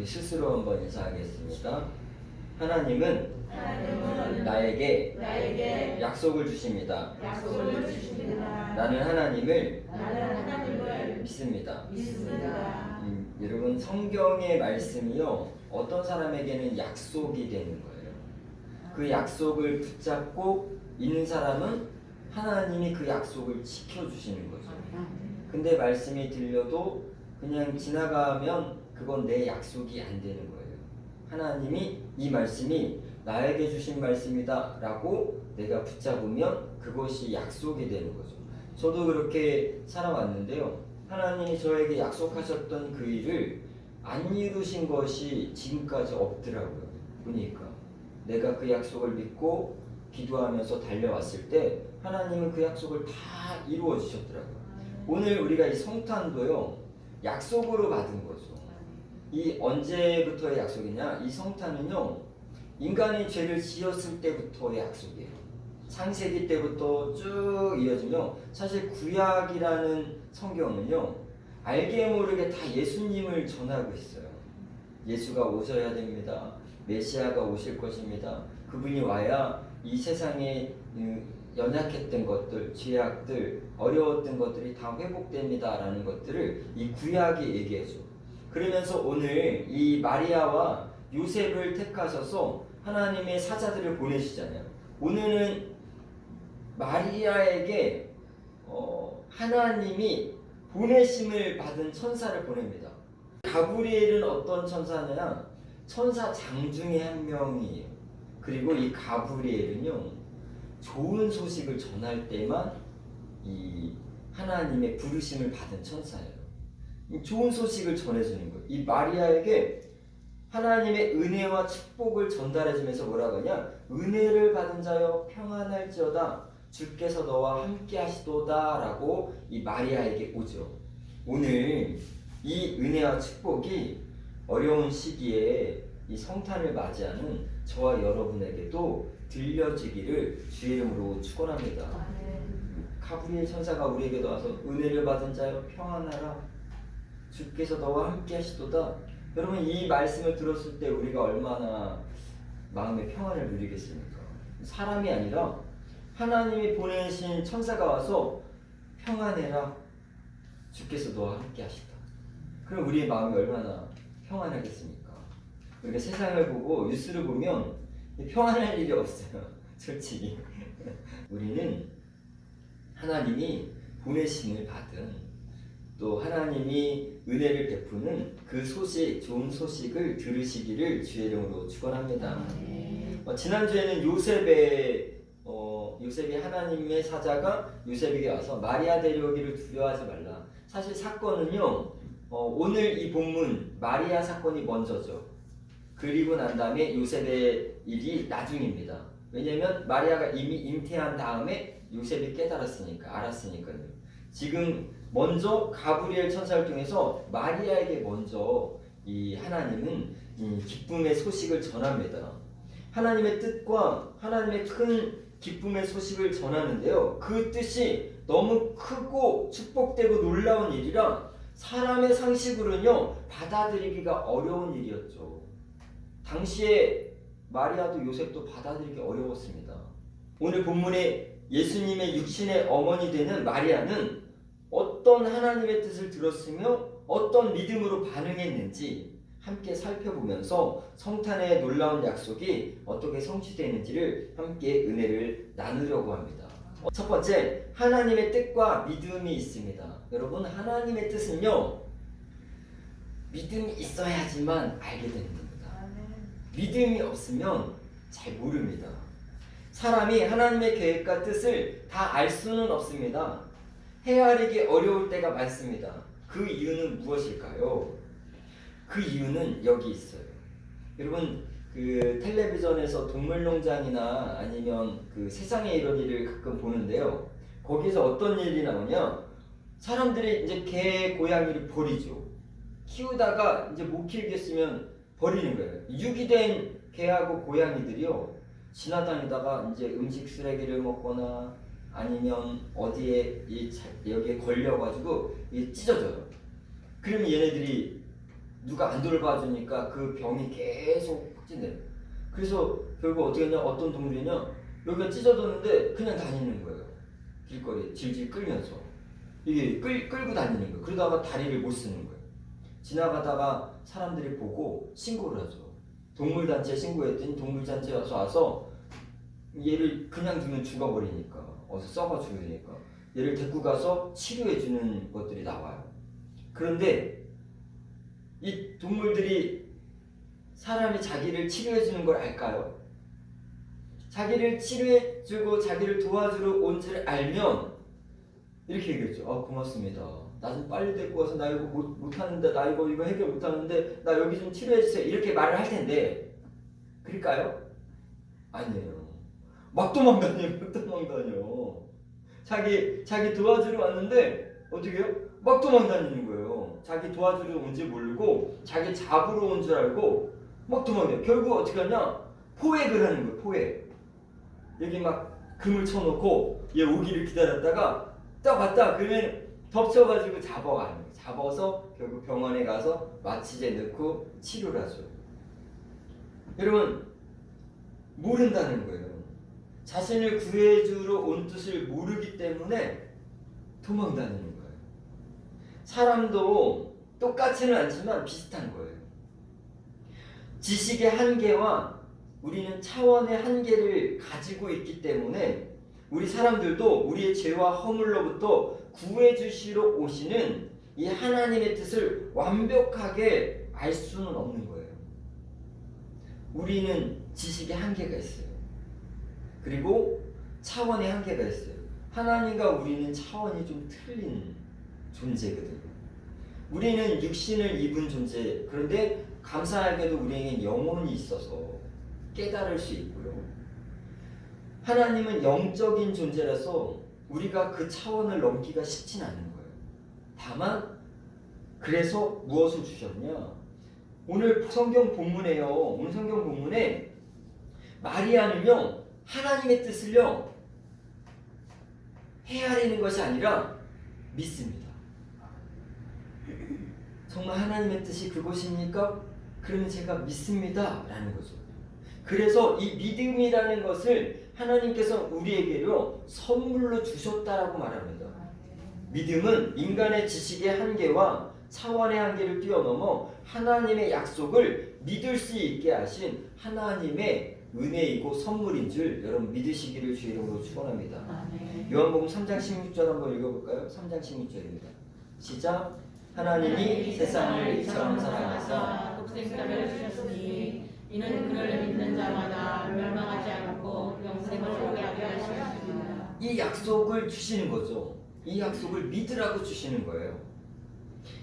우리 스스로 한번 인사하겠습니다. 하나님은 나에게 약속을 주십니다. 나는 하나님을 믿습니다. 여러분, 성경의 말씀이요, 어떤 사람에게는 약속이 되는 거예요. 그 약속을 붙잡고 있는 사람은 하나님이 그 약속을 지켜주시는 거죠. 근데 말씀이 들려도 그냥 지나가면 그건 내 약속이 안 되는 거예요. 하나님이 이 말씀이 나에게 주신 말씀이다 라고 내가 붙잡으면 그것이 약속이 되는 거죠. 저도 그렇게 살아왔는데요, 하나님이 저에게 약속하셨던 그 일을 안 이루신 것이 지금까지 없더라고요. 보니까 내가 그 약속을 믿고 기도하면서 달려왔을 때 하나님은 그 약속을 다 이루어 주셨더라고요. 오늘 우리가 이 성탄도요, 약속으로 받은 거죠. 이 언제부터의 약속이냐? 이 성탄은요, 인간이 죄를 지었을 때부터의 약속이에요. 창세기 때부터 쭉 이어지며, 사실 구약이라는 성경은요, 알게 모르게 다 예수님을 전하고 있어요. 예수가 오셔야 됩니다. 메시아가 오실 것입니다. 그분이 와야 이 세상에 연약했던 것들, 죄악들, 어려웠던 것들이 다 회복됩니다 라는 것들을 이 구약이 얘기해줘. 그러면서 오늘 이 마리아와 요셉을 택하셔서 하나님의 사자들을 보내시잖아요. 오늘은 마리아에게 하나님이 보내심을 받은 천사를 보냅니다. 가브리엘은 어떤 천사냐? 천사 장중의 한 명이에요. 그리고 이 가브리엘은요, 좋은 소식을 전할 때만 이 하나님의 부르심을 받은 천사예요. 좋은 소식을 전해주는 거예요. 이 마리아에게 하나님의 은혜와 축복을 전달해주면서 뭐라고 하냐? 은혜를 받은 자여 평안할지어다, 주께서 너와 함께 하시도다 라고 이 마리아에게 오죠. 오늘 이 은혜와 축복이 어려운 시기에 이 성탄을 맞이하는 저와 여러분에게도 들려지기를 주의 이름으로 축원합니다. 가브리엘 천사가 우리에게도 와서 은혜를 받은 자여 평안하라, 주께서 너와 함께 하시도다. 여러분, 이 말씀을 들었을 때 우리가 얼마나 마음의 평안을 누리겠습니까? 사람이 아니라 하나님이 보내신 천사가 와서 평안해라, 주께서 너와 함께 하시다. 그럼 우리의 마음이 얼마나 평안하겠습니까? 우리가 세상을 보고 뉴스를 보면 평안할 일이 없어요. 솔직히 우리는 하나님이 보내심을 받은, 또 하나님이 은혜를 베푸는 그 소식, 좋은 소식을 들으시기를 주의 이름으로 축원합니다. 지난주에는 요셉이 하나님의 사자가 요셉에게 와서 마리아 데려오기를 두려워하지 말라. 사실 사건은요, 오늘 이 본문 마리아 사건이 먼저죠. 그리고 난 다음에 요셉의 일이 나중입니다. 왜냐하면 마리아가 이미 잉태한 다음에 요셉이 알았으니까요. 지금 먼저 가브리엘 천사를 통해서 마리아에게 먼저 이 하나님은 이 기쁨의 소식을 전합니다. 하나님의 뜻과 하나님의 큰 기쁨의 소식을 전하는데요, 그 뜻이 너무 크고 축복되고 놀라운 일이라 사람의 상식으로는요 받아들이기가 어려운 일이었죠. 당시에 마리아도 요셉도 받아들이기 어려웠습니다. 오늘 본문에 예수님의 육신의 어머니 되는 마리아는 어떤 하나님의 뜻을 들었으며 어떤 믿음으로 반응했는지 함께 살펴보면서 성탄의 놀라운 약속이 어떻게 성취되는지를 함께 은혜를 나누려고 합니다. 첫 번째, 하나님의 뜻과 믿음이 있습니다. 여러분, 하나님의 뜻은요, 믿음이 있어야지만 알게 되는 겁니다. 믿음이 없으면 잘 모릅니다. 사람이 하나님의 계획과 뜻을 다 알 수는 없습니다. 헤아리기 어려울 때가 많습니다. 그 이유는 무엇일까요? 그 이유는 여기 있어요. 여러분, 그 텔레비전에서 동물농장이나 아니면 그 세상에 이런 일을 가끔 보는데요, 거기서 어떤 일이 나오냐? 사람들이 이제 개, 고양이를 버리죠. 키우다가 이제 못 키우겠으면 버리는 거예요. 유기된 개하고 고양이들이요, 지나다니다가 이제 음식 쓰레기를 먹거나 아니면 어디에 여기에 걸려가지고 찢어져요. 그러면 얘네들이 누가 안 돌봐주니까 그 병이 계속 확진돼요. 그래서 결국 어떻게 했냐, 어떤 동물이냐, 여기가 찢어졌는데 그냥 다니는 거예요. 길거리 질질 끌면서 이게 끌고 다니는 거예요. 그러다가 다리를 못 쓰는 거예요. 지나가다가 사람들이 보고 신고를 하죠. 동물단체에 신고했더니 동물단체 와서 얘를 그냥 두면 죽어버리니까, 어서 썩어 죽으니까 얘를 데리고 가서 치료해 주는 것들이 나와요. 그런데 이 동물들이 사람이 자기를 치료해 주는 걸 알까요? 자기를 치료해 주고 자기를 도와주러 온 줄 알면 이렇게 얘기했죠. 고맙습니다. 나 좀 빨리 데리고 와서, 나 이거 못하는데, 나 이거 해결 못하는데 나 여기 좀 치료해 주세요. 이렇게 말을 할 텐데 그럴까요? 아니에요. 막 도망다녀. 자기 도와주러 왔는데 어떻게 해요? 막 도망다니는 거예요. 자기 도와주러 온지 모르고 자기 잡으러 온 줄 알고 막 도망다녀요. 결국 어떻게 하냐? 포획을 하는 거예요. 포획. 여기 막 금을 쳐놓고 얘 오기를 기다렸다가 딱 왔다 그러면 덮쳐가지고 잡아가는 거예요. 잡아서 결국 병원에 가서 마취제 넣고 치료를 하죠. 여러분, 모른다는 거예요. 자신을 구해주러 온 뜻을 모르기 때문에 도망다니는 거예요. 사람도 똑같지는 않지만 비슷한 거예요. 지식의 한계와 우리는 차원의 한계를 가지고 있기 때문에 우리 사람들도 우리의 죄와 허물로부터 구해주시러 오시는 이 하나님의 뜻을 완벽하게 알 수는 없는 거예요. 우리는 지식의 한계가 있어요. 그리고 차원의 한계가 있어요. 하나님과 우리는 차원이 좀 틀린 존재거든요. 우리는 육신을 입은 존재, 그런데 감사하게도 우리에겐 영혼이 있어서 깨달을 수 있고요. 하나님은 영적인 존재라서 우리가 그 차원을 넘기가 쉽진 않은 거예요. 다만 그래서 무엇을 주셨냐? 오늘 성경 본문에요. 오늘 성경 본문에 마리아는요, 하나님의 뜻을요 헤아리는 것이 아니라 믿습니다. 정말 하나님의 뜻이 그것입니까? 그러면 제가 믿습니다 라는 거죠. 그래서 이 믿음이라는 것을 하나님께서 우리에게로 선물로 주셨다라고 말합니다. 믿음은 인간의 지식의 한계와 차원의 한계를 뛰어넘어 하나님의 약속을 믿을 수 있게 하신 하나님의 은혜이고 선물인 줄 여러분 믿으시기를 주의 이름으로 축원합니다. 요한복음 3장 16절 한번 읽어볼까요? 3장 16절입니다. 시작. 하나님이 세상을 이처럼 사랑하사 독생자를 주셨으니 이는 그를 믿는 자마다 멸망하지 않고 영생을 얻게 하시옵소서. 이 약속을 주시는 거죠. 이 약속을 믿으라고 주시는 거예요.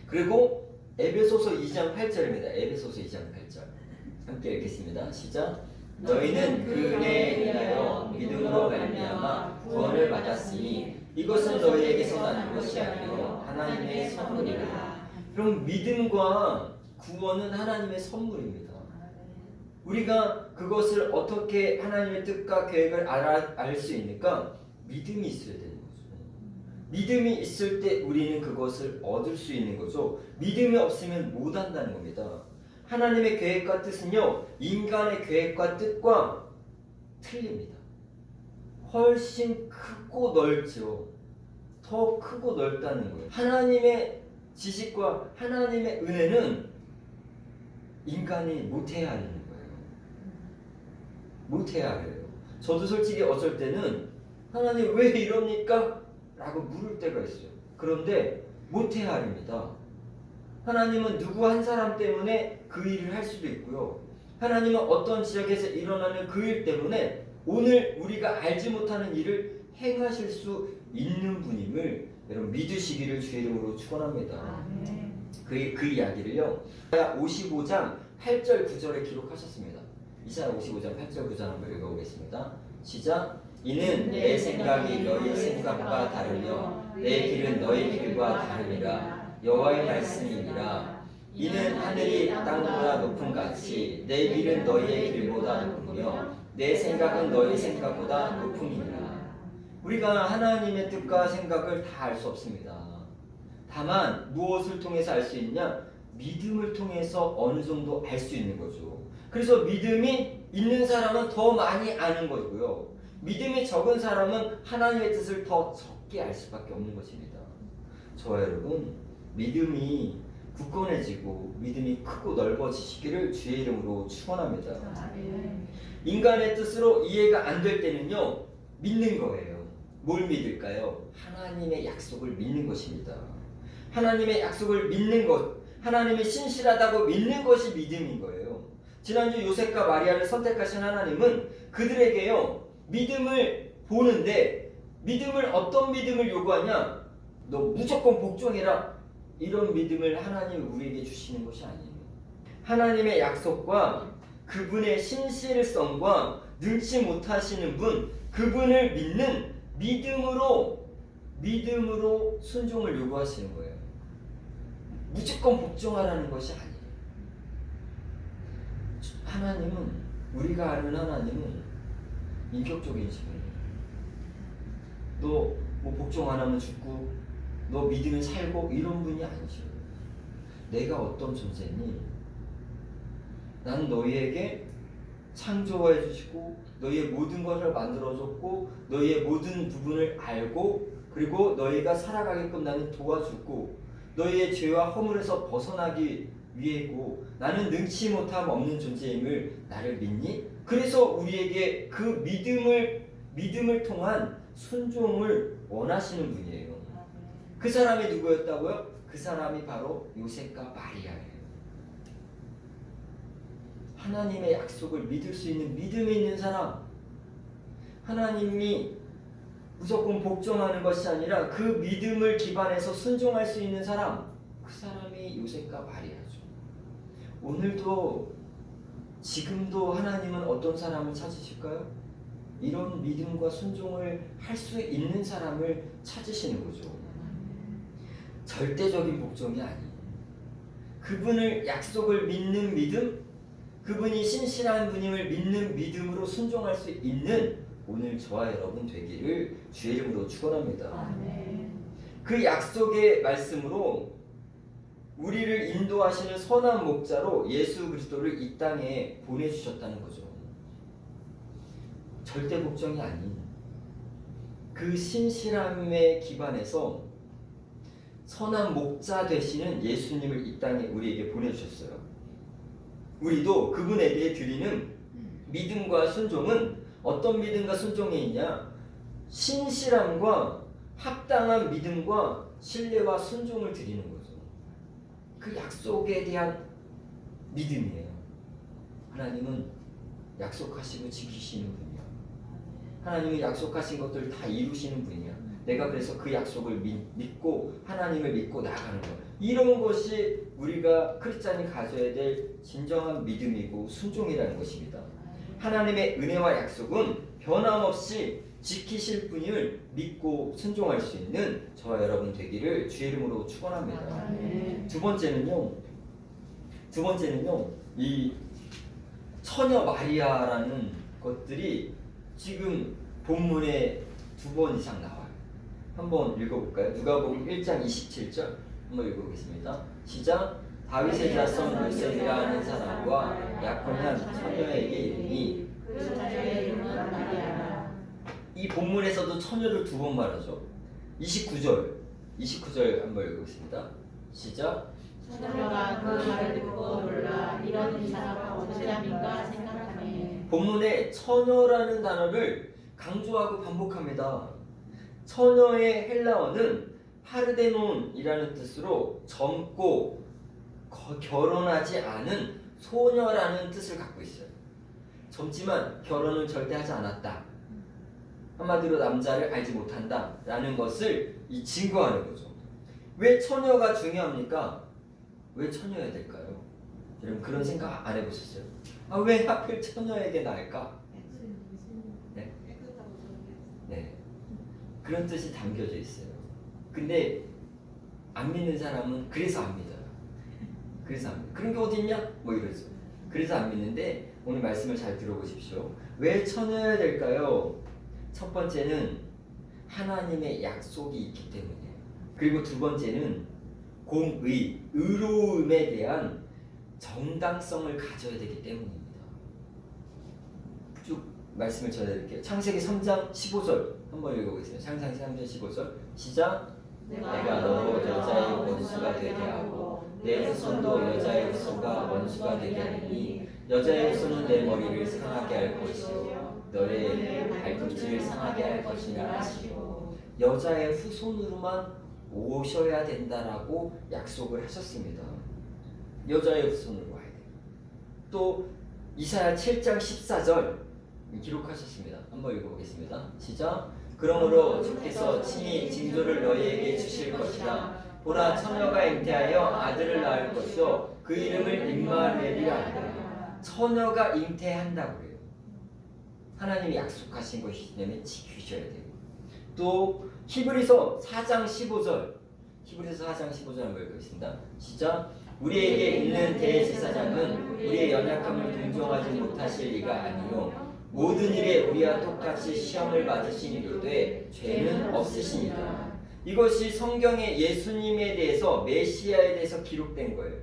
그리고 에베소서 2장 8절입니다. 에베소서 2장 8절 함께 읽겠습니다. 시작. 너희는 그 은혜에 인하여 믿음으로 말미암아 구원을 받았으니 이것은 너희에게서 난 것이 아니요 하나님의 선물이라. 그럼 믿음과 구원은 하나님의 선물입니다. 우리가 그것을 어떻게 하나님의 뜻과 계획을 알 수 있으니까 믿음이 있어야 되는 거죠. 믿음이 있을 때 우리는 그것을 얻을 수 있는 거죠. 믿음이 없으면 못 한다는 겁니다. 하나님의 계획과 뜻은요, 인간의 계획과 뜻과 틀립니다. 훨씬 크고 넓죠. 더 크고 넓다는 거예요. 하나님의 지식과 하나님의 은혜는 인간이 못해야 하는 거예요. 못해야 해요. 저도 솔직히 어쩔 때는 하나님 왜 이럽니까? 라고 물을 때가 있어요. 그런데 못해야 합니다. 하나님은 누구 한 사람 때문에 그 일을 할 수도 있고요. 하나님은 어떤 지역에서 일어나는 그 일 때문에 오늘 우리가 알지 못하는 일을 행하실 수 있는 분임을 여러분 믿으시기를 주의 이름으로 축원합니다. 그 이야기를요, 이사야 55장 8절 9절에 기록하셨습니다. 이사야 55장 8절 9절 한번 읽어보겠습니다. 시작. 이는 내 생각이 너희 생각과 다르며 내 길은 너희 길과 다르니라. 여호와의 말씀이니라. 이는 하늘이 땅보다 높음 같이 내 길은 너희의 길보다 높으며 내 생각은 너희 생각보다 높음이니라. 우리가 하나님의 뜻과 생각을 다 알 수 없습니다. 다만 무엇을 통해서 알 수 있냐? 믿음을 통해서 어느 정도 알 수 있는 거죠. 그래서 믿음이 있는 사람은 더 많이 아는 거고요. 믿음이 적은 사람은 하나님의 뜻을 더 적게 알 수밖에 없는 것입니다. 저와 여러분, 믿음이 굳건해지고 믿음이 크고 넓어지시기를 주의 이름으로 축원합니다. 인간의 뜻으로 이해가 안 될 때는요, 믿는 거예요. 뭘 믿을까요? 하나님의 약속을 믿는 것입니다. 하나님의 약속을 믿는 것, 하나님이 신실하다고 믿는 것이 믿음인 거예요. 지난주 요셉과 마리아를 선택하신 하나님은 그들에게요, 믿음을 보는데, 믿음을 어떤 믿음을 요구하냐? 너 무조건 복종해라. 이런 믿음을 하나님이 우리에게 주시는 것이 아니에요. 하나님의 약속과 그분의 신실성과 능치 못하시는 분, 그분을 믿는 믿음으로 순종을 요구하시는 거예요. 무조건 복종하라는 것이 아니에요. 하나님은, 우리가 아는 하나님은 인격적인 분이에요. 너 뭐 복종 안 하면 죽고, 너 믿으면 살고, 이런 분이 아니죠. 내가 어떤 존재니? 난 너희에게 창조해 주시고 너희의 모든 것을 만들어줬고 너희의 모든 부분을 알고 그리고 너희가 살아가게끔 나는 도와주고 너희의 죄와 허물에서 벗어나기 위해고 나는 능치 못함 없는 존재임을 나를 믿니? 그래서 우리에게 그 믿음을 통한 순종을 원하시는 분이에요. 그 사람이 누구였다고요? 그 사람이 바로 요셉과 마리아예요. 하나님의 약속을 믿을 수 있는 믿음이 있는 사람, 하나님이 무조건 복종하는 것이 아니라 그 믿음을 기반해서 순종할 수 있는 사람, 그 사람이 요셉과 마리아죠. 오늘도 지금도 하나님은 어떤 사람을 찾으실까요? 이런 믿음과 순종을 할 수 있는 사람을 찾으시는 거죠. 절대적인 복종이 아니에요. 그분을 약속을 믿는 믿음, 그분이 신실한 분임을 믿는 믿음으로 순종할 수 있는 오늘 저와 여러분 되기를 주의 이름으로 축원합니다. 그 약속의 말씀으로 우리를 인도하시는 선한 목자로 예수 그리스도를 이 땅에 보내주셨다는 거죠. 절대 복종이 아닌 그 신실함에 기반해서 선한 목자 되시는 예수님을 이 땅에 우리에게 보내주셨어요. 우리도 그분에게 드리는 믿음과 순종은 어떤 믿음과 순종이 있냐? 신실함과 합당한 믿음과 신뢰와 순종을 드리는 거죠. 그 약속에 대한 믿음이에요. 하나님은 약속하시고 지키시는 분이야. 하나님이 약속하신 것들을 다 이루시는 분이야. 내가 그래서 그 약속을 믿고 하나님을 믿고 나아가는 거야. 이런 것이 우리가 크리스찬이 가져야 될 진정한 믿음이고 순종이라는 것입니다. 하나님의 은혜와 약속은 변함없이 지키실 분을 믿고 순종할 수 있는 저와 여러분 되기를 주의 이름으로 축원합니다. 두 번째는요, 이 처녀 마리아라는 것들이 지금 본문에 2번 이상 나와요. 한번 읽어볼까요? 누가복음 1장 27절 한번 읽어보겠습니다. 시작. 다윗의 자손 요셉이라는 사람과 약혼한 처녀에게 이르니, 그 자녀의 이름은 마리아라. 이 본문에서도 처녀를 2번 말하죠. 29절 한번 읽어보겠습니다. 시작. 처녀가 그 말을 듣고 놀라 이런 인사가 어찌함인가 생각하니. 본문에 처녀라는 단어를 강조하고 반복합니다. 처녀의 헬라어는 파르데논이라는 뜻으로 젊고 결혼하지 않은 소녀라는 뜻을 갖고 있어요. 젊지만 결혼을 절대 하지 않았다. 한마디로 남자를 알지 못한다 라는 것을 증거하는 거죠. 왜 처녀가 중요합니까? 왜 처녀여야 될까요? 여러분 그런 생각 안 해보셨어요? 왜 하필 처녀에게 날까? 네? 네. 그런 뜻이 담겨져 있어요. 근데 안 믿는 사람은 그래서 안 믿어요. 그래서 안 믿어요. 그런 게 어디 있냐? 뭐 이러죠. 그래서 안 믿는데 오늘 말씀을 잘 들어보십시오. 왜 처녀여야 될까요? 첫 번째는 하나님의 약속이 있기 때문이에요. 그리고 두 번째는 공의, 의로움에 대한 정당성을 가져야 되기 때문입니다. 쭉 말씀을 전해드릴게요. 창세기 3장 15절 한번 읽어보겠습니다. 창세기 3장 15절 시작. 내가 너로 여자의 원수가 되게 하고 내 후손도 여자의 후손과 원수가 되게 하니 여자의 후손은 내 머리를 상하게 할 것이요 너의 발꿈치를 상하게 할 것이라 하시고 여자의 후손으로만 오셔야 된다라고 약속을 하셨습니다. 여자의 후손으로 와야 돼요. 또 이사야 7장 14절 기록하셨습니다. 한번 읽어보겠습니다. 시작. 그러므로 주께서 친히 징조를 너희에게 주실 것이라. 보라, 처녀가 잉태하여 아들을 낳을 것이요 그 이름을 임마누엘이라 하리라. 처녀가 잉태한다고 그래요. 하나님이 약속하신 것이기 때문에 지키셔야 돼요. 또 히브리서 4장 15절 히브리서 4장 15절 한번 읽겠습니다. 시작. 우리에게 있는 대제사장은 우리의 연약함을 동정하지 못하실 리가 아니요 모든 일에 우리와 똑같이 시험을 받으시니로되 죄는 없으시니라. 이것이 성경에 예수님에 대해서 메시아에 대해서 기록된 거예요.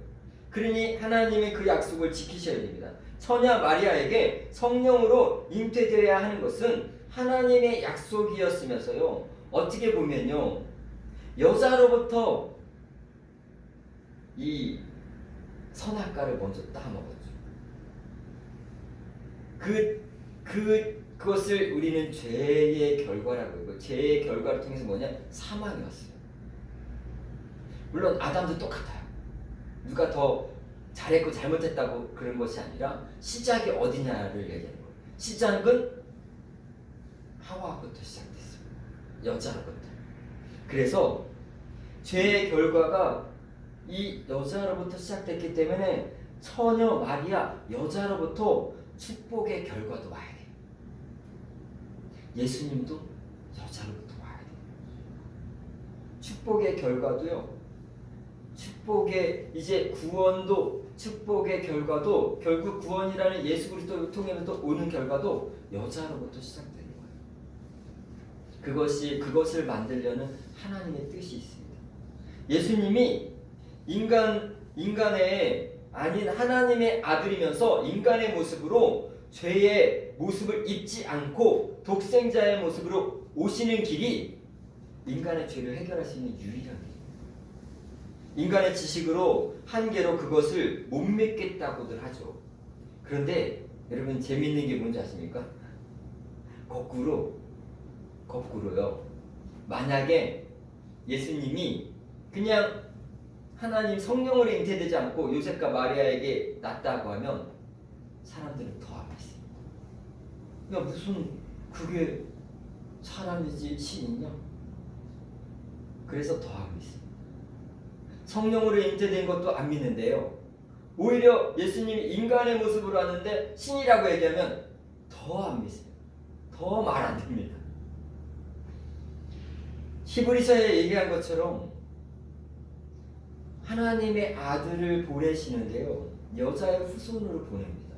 그러니 하나님의 그 약속을 지키셔야 됩니다. 처녀 마리아에게 성령으로 잉태되어야 하는 것은 하나님의 약속이었으면서요 어떻게 보면요 여자로부터 이 선악과를 먼저 따먹었죠. 그것을 우리는 죄의 결과라고 해요. 죄의 결과를 통해서 뭐냐? 사망이었어요. 물론 아담도 똑같아요. 누가 더 잘했고 잘못했다고 그런 것이 아니라 시작이 어디냐를 얘기하는 거예요. 시작은 하와부터 시작됐어요. 여자로부터. 그래서 죄의 결과가 이 여자로부터 시작됐기 때문에 처녀 마리아 여자로부터 축복의 결과도 와야 돼요. 예수님도 여자로부터 와야 돼요. 축복의 결과도요. 축복의 이제 구원도 축복의 결과도 결국 구원이라는 예수 그리스도를 통해서 오는 결과도 여자로부터 시작되는 거예요. 그것을 만들려는 하나님의 뜻이 있습니다. 예수님이 인간의 아닌 하나님의 아들이면서 인간의 모습으로 죄의 모습을 입지 않고 독생자의 모습으로 오시는 길이 인간의 죄를 해결할 수 있는 유일한 길. 인간의 지식으로 한계로 그것을 못 믿겠다고들 하죠. 그런데 여러분 재밌는 게 뭔지 아십니까? 거꾸로요. 만약에 예수님이 그냥 하나님 성령으로 잉태되지 않고 요셉과 마리아에게 낳았다고 하면 사람들은 더 안 믿습니다. 야 무슨 그게 사람이지 신이냐? 그래서 더 안 믿습니다. 성령으로 잉태된 것도 안 믿는데요. 오히려 예수님이 인간의 모습으로 왔는데 신이라고 얘기하면 더 안 믿습니다. 더 말 안 됩니다. 히브리서에 얘기한 것처럼 하나님의 아들을 보내시는데요. 여자의 후손으로 보냅니다.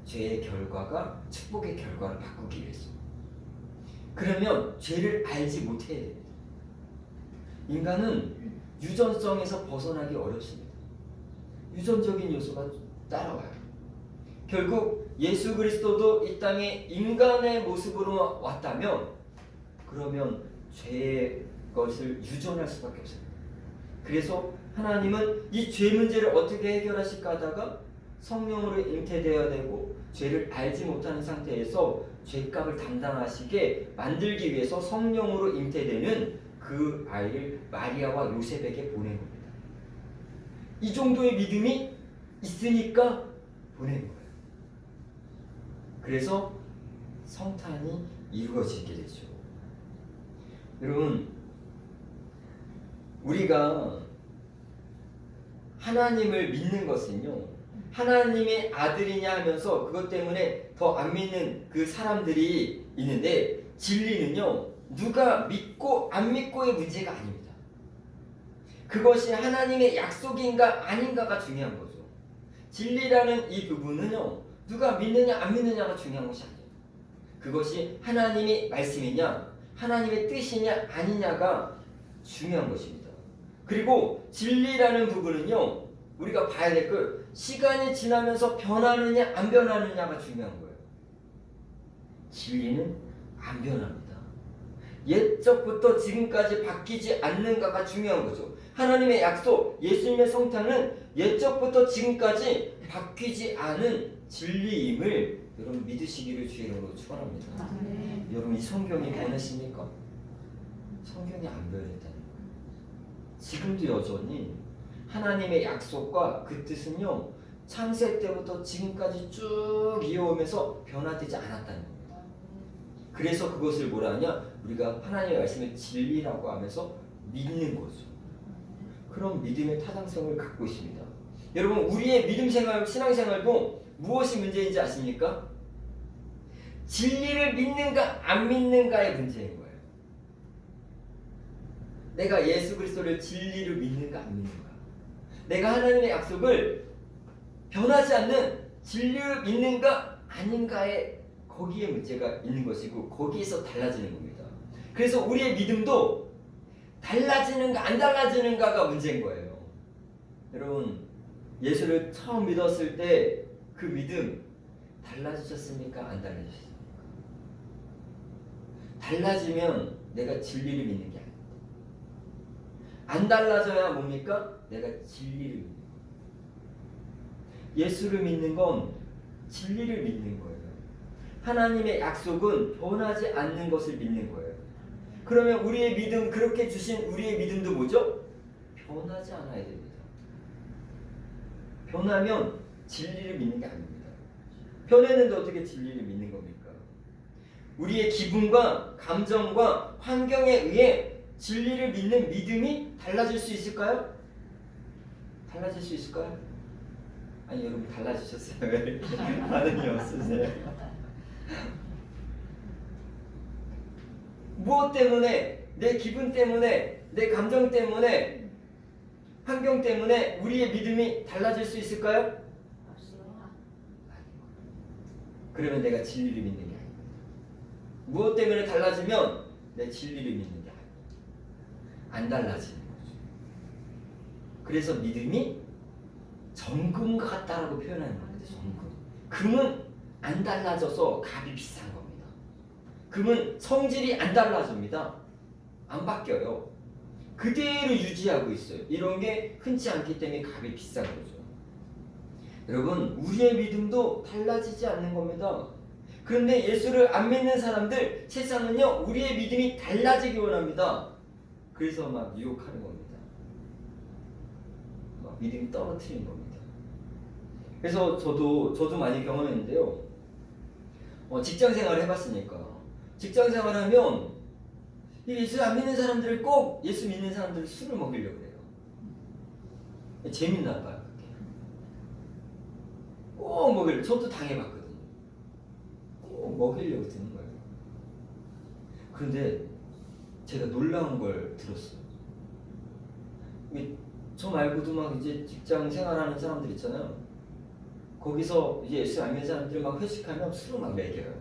죄의 결과가 축복의 결과를 바꾸기 위해서. 그러면 죄를 알지 못해야 됩니다. 인간은 유전성에서 벗어나기 어렵습니다. 유전적인 요소가 따라와요. 결국 예수 그리스도도 이 땅에 인간의 모습으로 왔다면 그러면 죄의 것을 유전할 수밖에 없습니다. 그래서 하나님은 이 죄 문제를 어떻게 해결하실까 하다가 성령으로 잉태되어야 되고 죄를 알지 못하는 상태에서 죄값을 담당하시게 만들기 위해서 성령으로 잉태되는 그 아이를 마리아와 요셉에게 보낸 겁니다. 이 정도의 믿음이 있으니까 보낸 거예요. 그래서 성탄이 이루어지게 되죠. 여러분, 우리가 하나님을 믿는 것은요, 하나님의 아들이냐 하면서 그것 때문에 더 안 믿는 그 사람들이 있는데, 진리는요 누가 믿고 안 믿고의 문제가 아닙니다. 그것이 하나님의 약속인가 아닌가가 중요한 거죠. 진리라는 이 부분은요 누가 믿느냐 안 믿느냐가 중요한 것이 아니에요. 그것이 하나님의 말씀이냐 하나님의 뜻이냐 아니냐가 중요한 것입니다. 그리고 진리라는 부분은요, 우리가 봐야 될 걸 시간이 지나면서 변하느냐 안 변하느냐가 중요한 거예요. 진리는 안 변합니다. 옛적부터 지금까지 바뀌지 않는가가 중요한 거죠. 하나님의 약속, 예수님의 성탄은 옛적부터 지금까지 바뀌지 않은 진리임을 여러분 믿으시기를 주의 이름으로 축원합니다. 네. 여러분 이 성경이 변했습니까? 성경이 안 변했다는 거예요. 지금도 여전히 하나님의 약속과 그 뜻은요, 창세 때부터 지금까지 쭉 이어오면서 변화되지 않았다는 겁니다. 그래서 그것을 뭐라 하냐? 우리가 하나님의 말씀을 진리라고 하면서 믿는 거죠. 그런 믿음의 타당성을 갖고 있습니다. 여러분 우리의 믿음 생활, 신앙 생활도 무엇이 문제인지 아십니까? 진리를 믿는가 안 믿는가의 문제인 거예요. 내가 예수 그리스도를 진리로 믿는가 안 믿는가. 내가 하나님의 약속을 변하지 않는 진리를 믿는가 아닌가에 거기에 문제가 있는 것이고 거기에서 달라지는 겁니다. 그래서 우리의 믿음도 달라지는가 안 달라지는가가 문제인 거예요. 여러분 예수를 처음 믿었을 때 그 믿음 달라지셨습니까? 안 달라지셨습니까? 달라지면 내가 진리를 믿는 게 아닙니다. 안 달라져야 뭡니까? 내가 진리를 믿는 거예요. 예수를 믿는 건 진리를 믿는 거예요. 하나님의 약속은 변하지 않는 것을 믿는 거예요. 그러면 우리의 믿음, 그렇게 주신 우리의 믿음도 뭐죠? 변하지 않아야 됩니다. 변하면 진리를 믿는 게 아닙니다. 변했는데 어떻게 진리를 믿는 겁니까? 우리의 기분과 감정과 환경에 의해 진리를 믿는 믿음이 달라질 수 있을까요? 달라질 수 있을까요? 아니 여러분 달라지셨어요. 왜 이렇게 반응이 없으세요? 무엇 때문에, 내 기분 때문에, 내 감정 때문에, 환경 때문에 우리의 믿음이 달라질 수 있을까요? 그러면 내가 진리를 믿는 게 아닙니다. 무엇 때문에 달라지면 내 진리를 믿는 게 아닙니다. 안 달라지는 거죠. 그래서 믿음이 정금 같다라고 표현하는 겁니다. 정금. 금은 안 달라져서 값이 비싼 겁니다. 금은 성질이 안 달라집니다. 안 바뀌어요. 그대로 유지하고 있어요. 이런 게 흔치 않기 때문에 값이 비싼 거죠. 여러분 우리의 믿음도 달라지지 않는 겁니다. 그런데 예수를 안 믿는 사람들, 세상은요 우리의 믿음이 달라지기 원합니다. 그래서 막 유혹하는 겁니다. 막 믿음이 떨어뜨리는 겁니다. 그래서 저도 많이 경험했는데요. 직장 생활을 해봤으니까 직장 생활하면 이 예수 안 믿는 사람들을 꼭 예수 믿는 사람들 술을 먹이려고 해요. 재밌나 봐요. 꼭 먹이려고. 저도 당해봤거든요. 꼭 먹이려고 드는 거예요. 그런데 제가 놀라운 걸 들었어요. 저 말고도 막 이제 직장 생활하는 사람들 있잖아요. 거기서 이제 예수 안 믿는 사람들이 막 회식하면 술을 막 먹여요.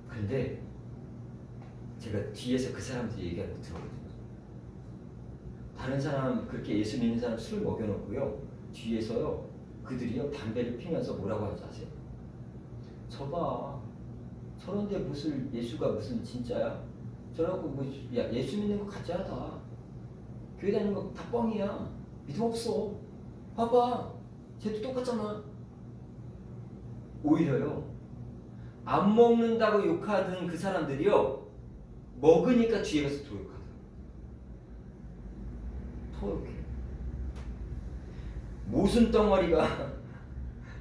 그런데 제가 뒤에서 그 사람들이 얘기하는 거 들었거든요. 다른 사람 그렇게 예수 믿는 사람 술 먹여놓고요. 뒤에서요. 그들이요 담배를 피면서 뭐라고 하는지 아세요? 저봐 저런데 무슨 예수가 무슨 진짜야? 저라고 뭐 야, 예수 믿는 거 가짜다. 교회 다니는 거 다 뻥이야. 믿음 없어. 봐봐 쟤도 똑같잖아. 오히려요 안 먹는다고 욕하던 그 사람들이요 먹으니까 뒤에 가서 도욕하더라고요. 토욕해. 모순 덩어리가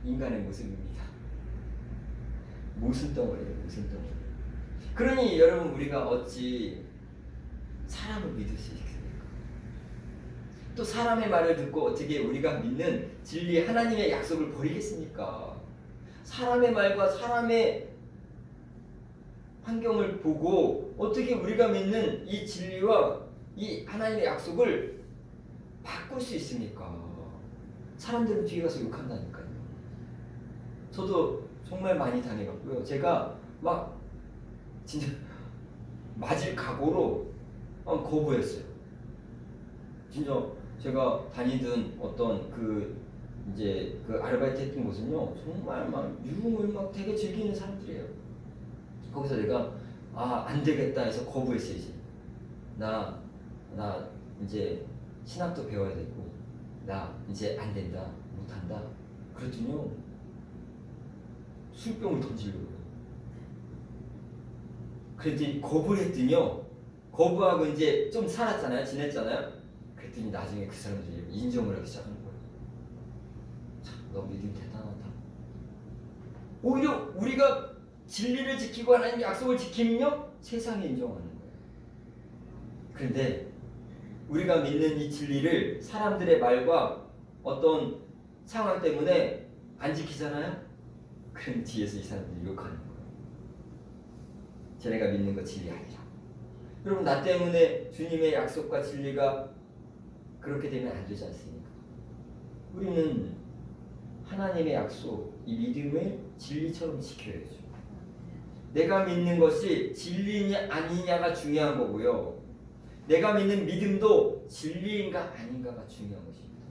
인간의 모습입니다. 모순 덩어리예요. 모순 덩어리. 그러니 여러분 우리가 어찌 사람을 믿을 수 있습니까? 또 사람의 말을 듣고 어떻게 우리가 믿는 진리 하나님의 약속을 버리겠습니까? 사람의 말과 사람의 환경을 보고 어떻게 우리가 믿는 이 진리와 이 하나님의 약속을 바꿀 수 있습니까? 사람들은 뒤에 가서 욕한다니까요. 저도 정말 많이 당해봤고요. 제가 막 진짜 맞을 각오로 거부했어요. 진짜 제가 다니던 어떤 이제 아르바이트 했던 곳은요, 정말 막 유흥을 막 되게 즐기는 사람들이에요. 거기서 내가 안 되겠다 해서 거부했어야지. 나 이제 신학도 배워야 되고, 나 이제 안 된다, 못 한다. 그랬더니요, 술병을 던지려고. 그랬더니 거부를 했더니요, 거부하고 이제 좀 살았잖아요, 지냈잖아요. 그랬더니 나중에 그 사람들이 인정을 하기 시작하는 거예요. 참, 너 믿음 대단하다. 오히려 우리가 진리를 지키고 하나님 약속을 지키면요, 세상이 인정하는 거예요. 그런데 우리가 믿는 이 진리를 사람들의 말과 어떤 상황 때문에 안 지키잖아요. 그럼 뒤에서 이 사람들이 욕하는 거예요. 쟤네가 믿는 거 진리 아니라. 여러분, 나 때문에 주님의 약속과 진리가 그렇게 되면 안 되지 않습니까? 우리는 하나님의 약속, 이 믿음을 진리처럼 지켜야죠. 내가 믿는 것이 진리냐 아니냐가 중요한 거고요. 내가 믿는 믿음도 진리인가 아닌가가 중요한 것입니다.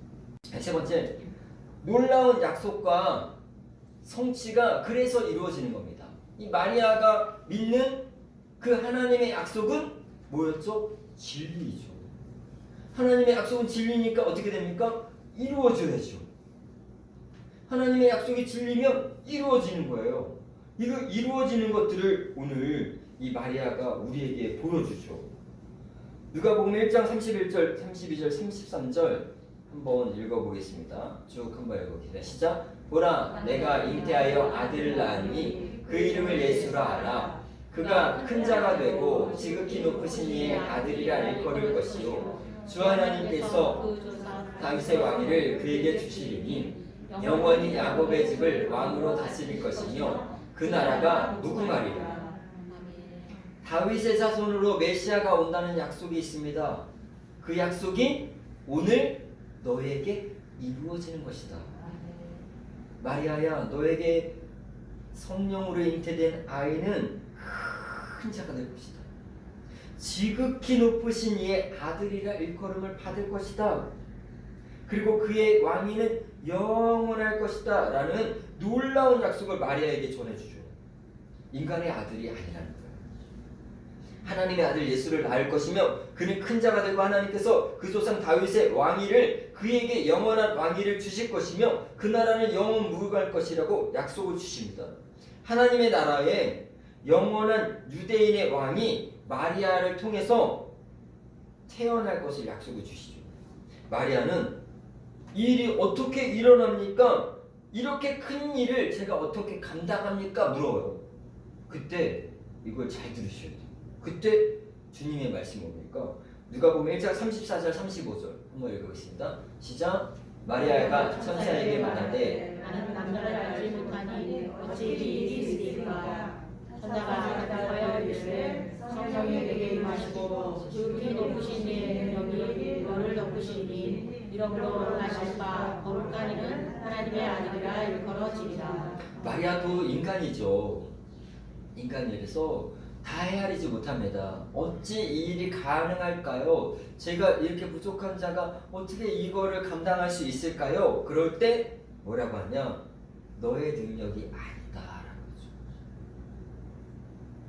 세 번째, 놀라운 약속과 성취가 그래서 이루어지는 겁니다. 이 마리아가 믿는 그 하나님의 약속은 뭐였죠? 진리죠. 하나님의 약속은 진리니까 어떻게 됩니까? 이루어져야죠. 하나님의 약속이 진리면 이루어지는 거예요. 이거 이루어지는 것들을 오늘 이 마리아가 우리에게 보여주죠. 누가복음 1장 31절, 32절, 33절 한번 읽어보겠습니다. 쭉 한번 읽어보겠습니다. 시작. 보라, 내가 잉태하여 아들을 낳으니 그 이름을 예수라 하라. 그가 큰 자가 되고 지극히 높으신 이의 아들이라 일컬을 것이요 주 하나님께서 다윗의 왕위를 그에게 주시리니 영원히 야곱의 집을 왕으로 다스릴 것이며 그 나라가 무궁하리라. 다윗의 자손으로 메시아가 온다는 약속이 있습니다. 그 약속이 오늘 너에게 이루어지는 것이다. 마리아야, 너에게 성령으로 잉태된 아이는 큰 자가 될 것이다. 지극히 높으신 이의 아들이라 일컬음을 받을 것이다. 그리고 그의 왕위는 영원할 것이다 라는 놀라운 약속을 마리아에게 전해주죠. 인간의 아들이 아니라는 거예요. 하나님의 아들 예수를 낳을 것이며 그는 큰 자가 되고 하나님께서 그 조상 다윗의 왕위를 그에게 영원한 왕위를 주실 것이며 그 나라는 영원 무궁할 것이라고 약속을 주십니다. 하나님의 나라에 영원한 유대인의 왕이 마리아를 통해서 태어날 것을 약속을 주시죠. 마리아는 이 일이 어떻게 일어납니까? 이렇게 큰 일을 제가 어떻게 감당합니까? 물어요. 그때 이걸 잘 들으셔야 돼요. 그때 주님의 말씀이 뭡니까? 누가복음 1장 34절 35절 한번 읽어보겠습니다. 시작. 마리아가 천사에게 말하되 나는 남자를 알지 못하니 어찌 이 일이 있으리까. 천사가 대답하여 이르되 성령이 내게 임하시고 지극히 높으신 이의 능력이 너를 덮으시니 이러므로 나실 바 거룩한 이는 하나님의 아들이라 일컬어지리라. 마리아도 인간이죠. 인간이라서 다 헤아리지 못합니다. 어찌 이 일이 가능할까요? 제가 이렇게 부족한 자가 어떻게 이거를 감당할 수 있을까요? 그럴 때 뭐라고 하냐? 너의 능력이 아니다라고 하죠.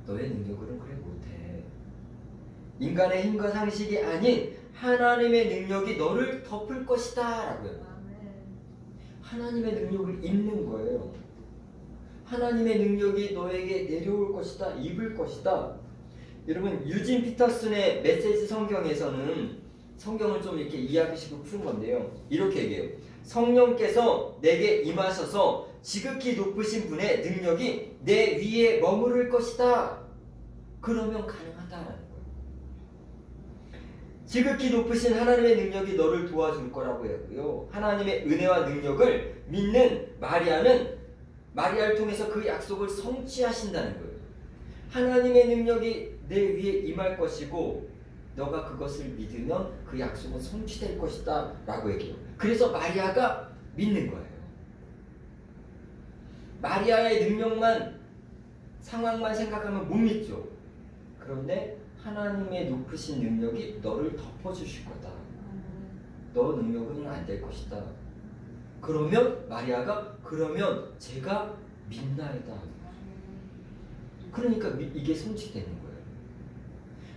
너의 능력으로는 그래 못해. 인간의 힘과 상식이 아닌 하나님의 능력이 너를 덮을 것이다 라고요. 하나님의 능력을 입는 거예요. 하나님의 능력이 너에게 내려올 것이다, 입을 것이다. 여러분, 유진 피터슨의 메시지 성경에서는 성경을 좀 이렇게 이해하시고 푸는 건데요. 이렇게 얘기해요. 성령께서 내게 임하셔서 지극히 높으신 분의 능력이 내 위에 머무를 것이다. 그러면 가능하다라는 거예요. 지극히 높으신 하나님의 능력이 너를 도와줄 거라고 했고요. 하나님의 은혜와 능력을 믿는 마리아를 통해서 그 약속을 성취하신다는 거예요. 하나님의 능력이 내 위에 임할 것이고 너가 그것을 믿으면 그 약속은 성취될 것이다 라고 얘기해요. 그래서 마리아가 믿는 거예요. 마리아의 능력만, 상황만 생각하면 못 믿죠. 그런데 하나님의 높으신 능력이 너를 덮어주실 거다. 너 능력은 안 될 것이다. 그러면 마리아가 그러면 제가 믿나이다. 그러니까 이게 성취되는 거예요.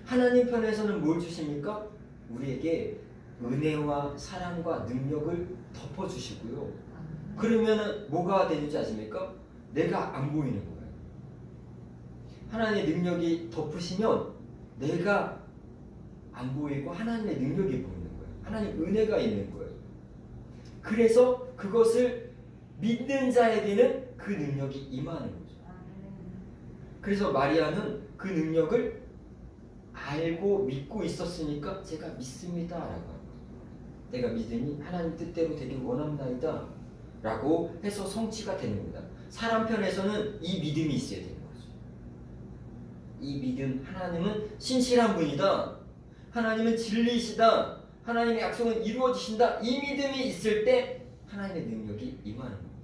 하나님 편에서는 뭘 주십니까? 우리에게 은혜와 사랑과 능력을 덮어주시고요. 그러면은 뭐가 되는지 아십니까? 내가 안 보이는 거예요. 하나님의 능력이 덮으시면 내가 안 보이고 하나님의 능력이 보이는 거예요. 하나님 은혜가 있는 거예요. 그래서 그것을 믿는 자에게는 그 능력이 임하는 거죠. 그래서 마리아는 그 능력을 알고 믿고 있었으니까 제가 믿습니다 라고 합니다. 내가 믿으니 하나님 뜻대로 되길 원합나이다 라고 해서 성취가 되는 겁니다. 사람 편에서는 이 믿음이 있어야 되는 거죠. 이 믿음, 하나님은 신실한 분이다, 하나님은 진리이시다, 하나님의 약속은 이루어지신다, 이 믿음이 있을 때 하나님의 능력이 임하는 겁니다.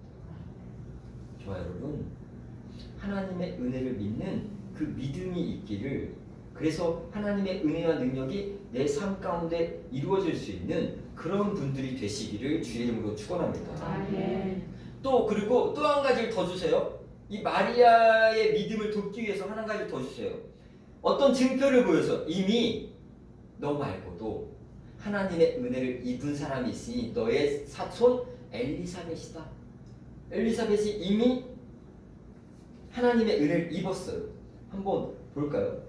좋아요 여러분, 하나님의 은혜를 믿는 그 믿음이 있기를, 그래서 하나님의 은혜와 능력이 내 삶 가운데 이루어질 수 있는 그런 분들이 되시기를 주의 이름으로 축원합니다. 아멘. 또 그리고 또 한 가지를 더 주세요. 이 마리아의 믿음을 돕기 위해서 한 가지를 더 주세요. 어떤 증표를 보여서 이미 너 말고도 하나님의 은혜를 입은 사람이 있으니 너의 사촌 엘리사벳이다. 엘리사벳이 이미 하나님의 은혜를 입었어요. 한번 볼까요?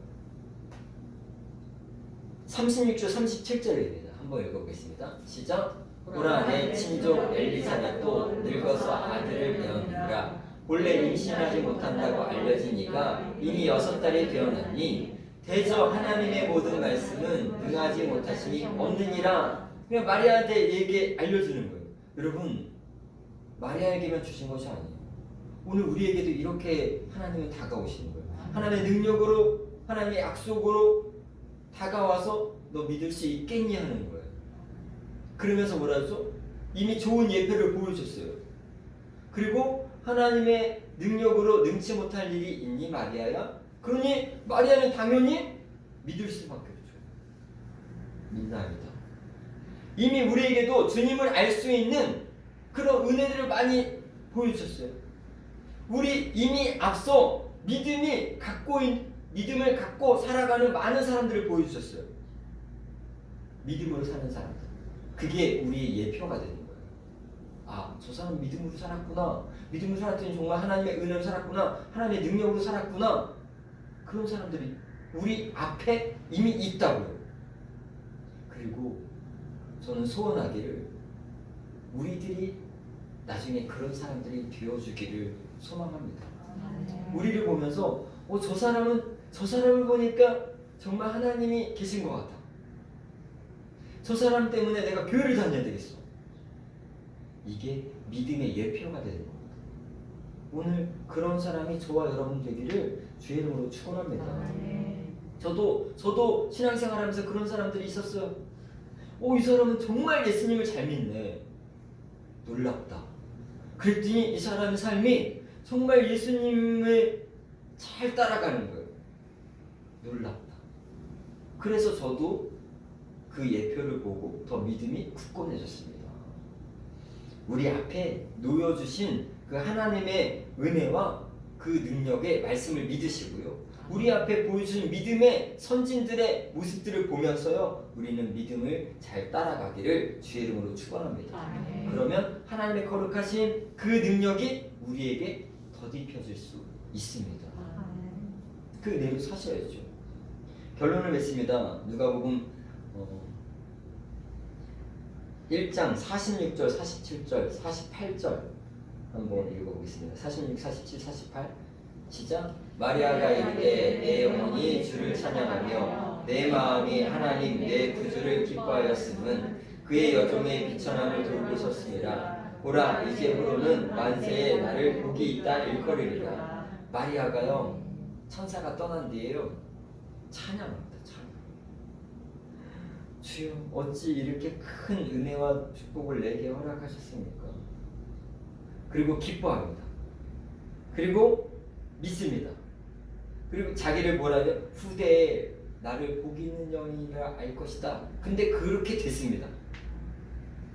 36절 37절입니다. 한번 읽어보겠습니다. 시작. 보라 내 친족 엘리사벳도 늙어서 아들을 배우느니라. 본래 임신하지 못한다고 알려진 이가 이미 6달이 되었나니 대저 하나님의 모든 말씀은 능하지 못하심이 없느니라. 그냥 마리아한테 얘기 알려주는 거예요. 여러분, 마리아에게만 주신 것이 아니에요. 오늘 우리에게도 이렇게 하나님은 다가오시는 거예요. 하나님의 능력으로, 하나님의 약속으로 다가와서 너 믿을 수 있겠니 하는 거예요. 그러면서 뭐라 하죠? 이미 좋은 예표를 보여줬어요. 그리고 하나님의 능력으로 능치 못할 일이 있니 마리아야? 그러니 마리아는 당연히 믿을 수밖에 없죠. 믿나이다. 이미 우리에게도 주님을 알 수 있는 그런 은혜들을 많이 보여주셨어요. 우리 이미 앞서 믿음을 갖고 살아가는 많은 사람들을 보여주셨어요. 믿음으로 사는 사람들. 그게 우리의 예표가 되는 거예요. 아, 저 사람 믿음으로 살았구나. 믿음으로 살았더니 정말 하나님의 은혜로 살았구나. 하나님의 능력으로 살았구나. 그런 사람들이 우리 앞에 이미 있다고요. 그리고 저는 소원하기를 우리들이 나중에 그런 사람들이 되어주기를 소망합니다. 우리를 보면서 저 사람을 보니까 정말 하나님이 계신 것 같아. 저 사람 때문에 내가 교회를 다녀야 되겠어. 이게 믿음의 예표가 되는 겁니다. 오늘 그런 사람이 저와 여러분 되기를 주의 이름으로 축원합니다. 저도 신앙생활하면서 그런 사람들이 있었어요. 이 사람은 정말 예수님을 잘 믿네. 놀랍다. 그랬더니 이 사람의 삶이 정말 예수님을 잘 따라가는 거예요. 놀랍다. 그래서 저도 그 예표를 보고 더 믿음이 굳건해졌습니다. 우리 앞에 놓여주신 그 하나님의 은혜와 그 능력의 말씀을 믿으시고요. 우리 앞에 보여주신 믿음의 선진들의 모습들을 보면서요, 우리는 믿음을 잘 따라가기를 주의 이름으로 축원합니다. 그러면 하나님의 거룩하신 그 능력이 우리에게 더딥혀질 수 있습니다. 그 은혜로 사셔야죠. 결론을 맺습니다. 누가복음 1장 46절, 47절, 48절 한번 읽어보겠습니다. 46, 47, 48 시작. 마리아가 이르되 내 영혼이 주를 찬양하며 내 마음이 하나님 내 구주를 기뻐하였음은 그의 여종의 비천함을 돌보셨습니다. 보라 이제부로는 만세에 나를 복이 있다 일거리리라. 마리아가요 천사가 떠난 뒤에요 찬양합니다. 찬양. 주여 어찌 이렇게 큰 은혜와 축복을 내게 허락하셨습니까? 그리고 기뻐합니다. 그리고 믿습니다. 그리고 자기를 뭐라며 후대에 나를 복 있는 영이라 알 것이다. 근데 그렇게 됐습니다.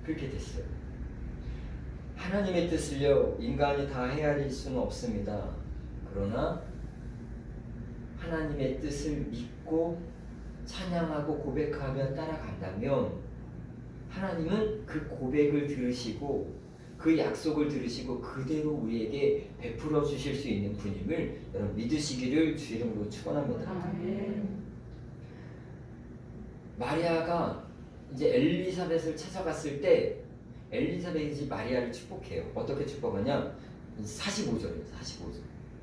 그렇게 됐어요. 하나님의 뜻을요 인간이 다 헤아릴 수는 없습니다. 그러나 하나님의 뜻을 믿고 찬양하고 고백하며 따라간다면 하나님은 그 고백을 들으시고 그 약속을 들으시고 그대로 우리에게 베풀어 주실 수 있는 분임을 여러분 믿으시기를 주 이름으로 축원합니다. 마리아가 이제 엘리사벳을 찾아갔을 때 엘리사벳이 마리아를 축복해요. 어떻게 축복하냐? 45절이에요.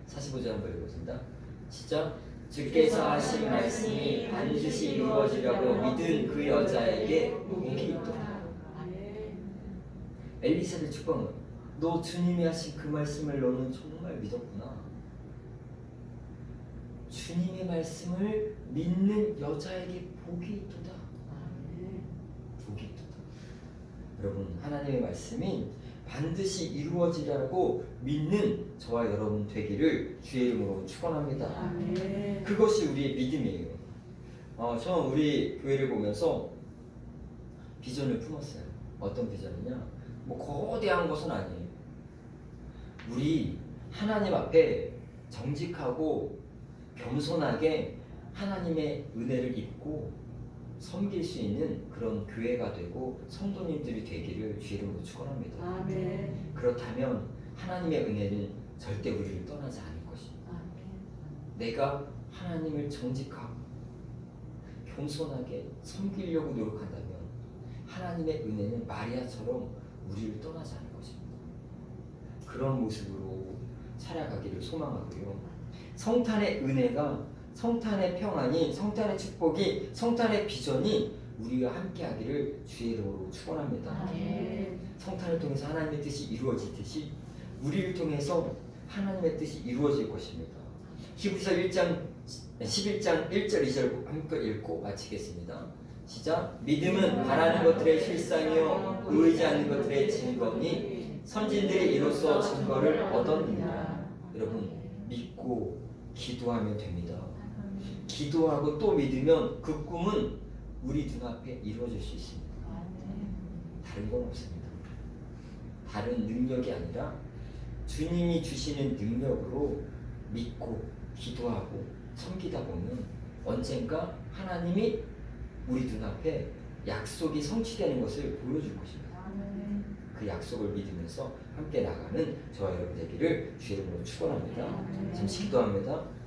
45절 한번 읽어보겠습니다. 시작. 주께서 하신 말씀이 반드시 이루어지라고 믿은 그 여자에게 복이 있도다. 엘리사벳 축복은 너 주님이 하신 그 말씀을 너는 정말 믿었구나. 주님의 말씀을 믿는 여자에게 복이 있도다. 복이 있도다. 여러분 하나님의 말씀이 반드시 이루어지라고 믿는 저와 여러분 되기를 주의 이름으로 축원합니다. 그것이 우리의 믿음이에요. 저는 우리 교회를 보면서 비전을 품었어요. 어떤 비전이냐? 뭐 거대한 것은 아니에요. 우리 하나님 앞에 정직하고 겸손하게 하나님의 은혜를 입고 섬길 수 있는 그런 교회가 되고 성도님들이 되기를 주의 이름으로 축원합니다. 아멘. 그렇다면 하나님의 은혜는 절대 우리를 떠나지 않을 것입니다. 내가 하나님을 정직하고 겸손하게 섬기려고 노력한다면 하나님의 은혜는 마리아처럼 우리를 떠나지 않을 것입니다. 그런 모습으로 살아가기를 소망하고요. 성탄의 은혜가, 성탄의 평안이, 성탄의 축복이, 성탄의 비전이 우리와 함께하기를 주의 이름으로 축원합니다. 성탄을 통해서 하나님의 뜻이 이루어지듯이 우리를 통해서 하나님의 뜻이 이루어질 것입니다. 히브리서 11장 1절 2절 함께 읽고 마치겠습니다. 시작. 믿음은 바라는 것들의 실상이요 보이지 않는 것들의 증거니 선진들이 이로써 증거를 얻었느니라. 여러분 믿고 기도하면 됩니다. 기도하고 또 믿으면 그 꿈은 우리 눈앞에 이루어질 수 있습니다. 다른 건 없습니다. 다른 능력이 아니라 주님이 주시는 능력으로 믿고 기도하고 섬기다 보면 언젠가 하나님이 우리 눈앞에 약속이 성취되는 것을 보여줄 것입니다. 그 약속을 믿으면서 함께 나가는 저와 여러분 되기를 주의 이름으로 축원합니다. 잠시 기도합니다.